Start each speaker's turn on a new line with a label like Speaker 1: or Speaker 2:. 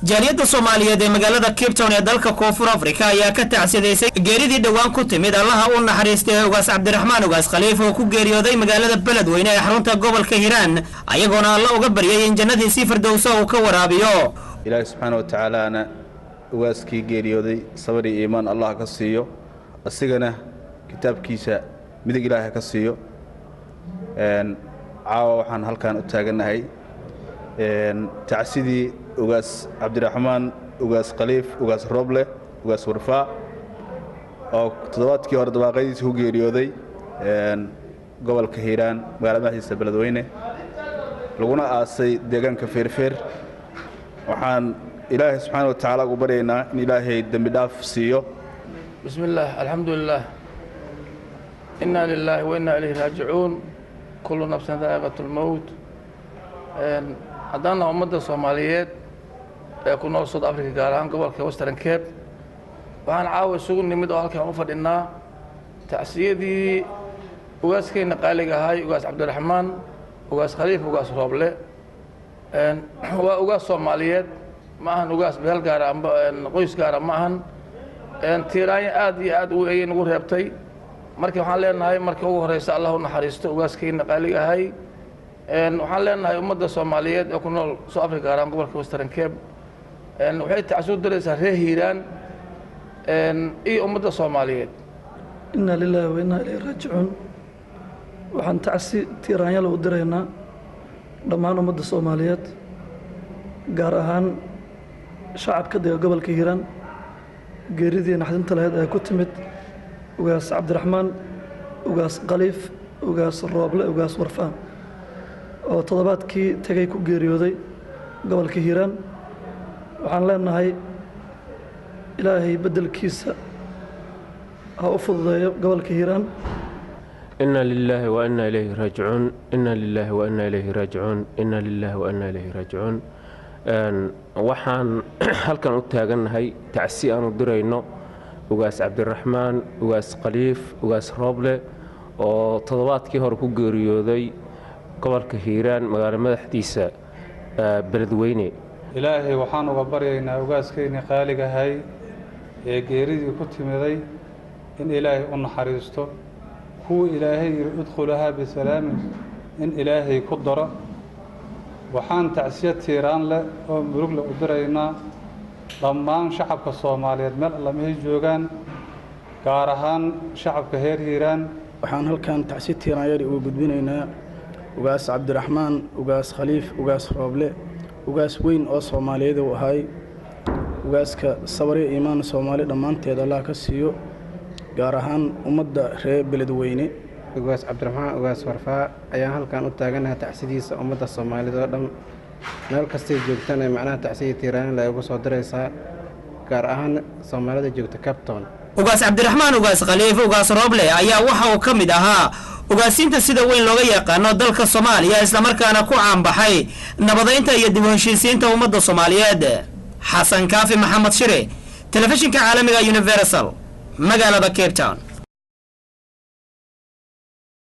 Speaker 1: جالية الصومالية دي مقالة كيب تاون يدالك كوفر أفريقيا يا كتعسيديسي جيريدي دوان كنتميد الله أقولنا حريستي وقاس عبد الرحمن وقاس خليفة وكو جيريو دي مقالة بلد وينا يحرونتا قبل كهيران أيقونا الله وقبر يين جندي سيفر دوسا وكورابيو
Speaker 2: إلهي سبحانه وتعالى أنا واسكي جيريو دي صبري إيمان الله كسيو السجنة كتاب كيسا مدق إلهي كسيو عاوة وحان هالكان اتاقنا هاي تعسيدي وقاس عبد الرحمن وقاس خليف وقاس روبله وقاس ورفاء أو تضوات كي ورد واقعيس هو جيريودي قبل كهيران مقالة محيسة بلدوينة لقونا آسي ديغان كفير وحان إلهي سبحانه وتعالى قبرينا إن إلهي الدمداف سيو
Speaker 3: بسم الله الحمد لله إنا لله وإنا إليه راجعون كل نفس ذائقة الموت هدانا أمد الصوماليات يكون نوصد أفريقيا قاران قبل كوسترن كيب وحان عاوي سوغن نمد وحالكي عمفد إنا تعسيدي وقاسكي نقاليقا هاي وقاس عبد الرحمن وقاس خليف وقاس روبله وقاس صوماليات معهن وقاس بهال قاران قويس قاران معهن تيراي آد وإيين ورهبتي markii waxaan leenahay markii ugu horeysa Allah u naxariisto ugaaskeena qaaliga ahay waxaan leenahay ummadda Soomaaliyeed ee ku nool South Africa gaaraan gobolka Western Cape waxay tacasuud diraysaa reer Hiiraan iyo ummadda Soomaaliyeed
Speaker 4: inna lillahi wa inna ilayhi raaji'uun waxaan tacsi tiiraanyal u diraynaa dhammaan ummadda Soomaaliyeed gaar ahaan shacabka gobolka Hiiraan geeridii naxdinta lahayd ay ku timid وقاس عبد الرحمن وقاس خليف وقاس روبله وقاس ورفاء oo toddobaadkii tagay ku geeriyooday gobolka Hiiraan waxaan leenahay Ilaahay bedelkiisa ha u fududeeyo gobolka Hiiraan
Speaker 5: inna lillahi wa inna ilayhi raaji'uun inna lillahi wa inna ilayhi raaji'uun inna lillahi wa inna ilayhi raaji'uun waxaan halkan u taaganahay tacsi aan u dirayno وقاس عبد الرحمن وقاس خليف وقاس روبله oo toddobaadkii hore ku geeriyooday gobolka Hiiraan magaalada madaxdiisa beledweyne
Speaker 6: ilaahay waxaan uga baryaynaa ugaaskeena qaaliga ahay ee geeridii ku timiday in ilaahay u naxariisto kuwa ilaahay idkhulaha bi salaam in ilaahay ku daro waxaan tacsiyad tiiraan leh oo murug la u diraynaa dhammaan shacabka Soomaaliyeed meel alla ma joogaan gaar ahaan shacabka heer Hiiraan
Speaker 7: waxaan halkan tacsi tiiraanyal ugu gudbinaynaa ugaas Cabdi Raxmaan ugaas Khaliif ugaas Rooble ugaas weyn oo Soomaaliyeed u ahay ugaaska sabri iimaan Soomaali dhamaanteed Allah ka siiyo gaar ahaan ummadda reer beledweyne
Speaker 8: ugaas Cabdi Raxmaan ugaas Warfaa ayaan halkan u taaganahay tacsidiisa ummadda Soomaaliyeed oo dhan meel kasta joogtana macnaha tacsiye tiiraan la ugu soo diraysaa gaar ahaan Soomaalida joogta Cape Town
Speaker 1: ugaas Cabdi Raxmaan ugaas Khaliif ugaas Roble ayaa waxa uu kamid ahaa ugaasinta sida weyn looga yaqaano dalka Soomaaliya isla markaana ku caan baxay nabadeynta iyo dib u heshiisiinta ummadda Soomaaliyeed Xasan Kaafi Maxamed Shire telefishinka caalamiga Universal magaalada Cape Town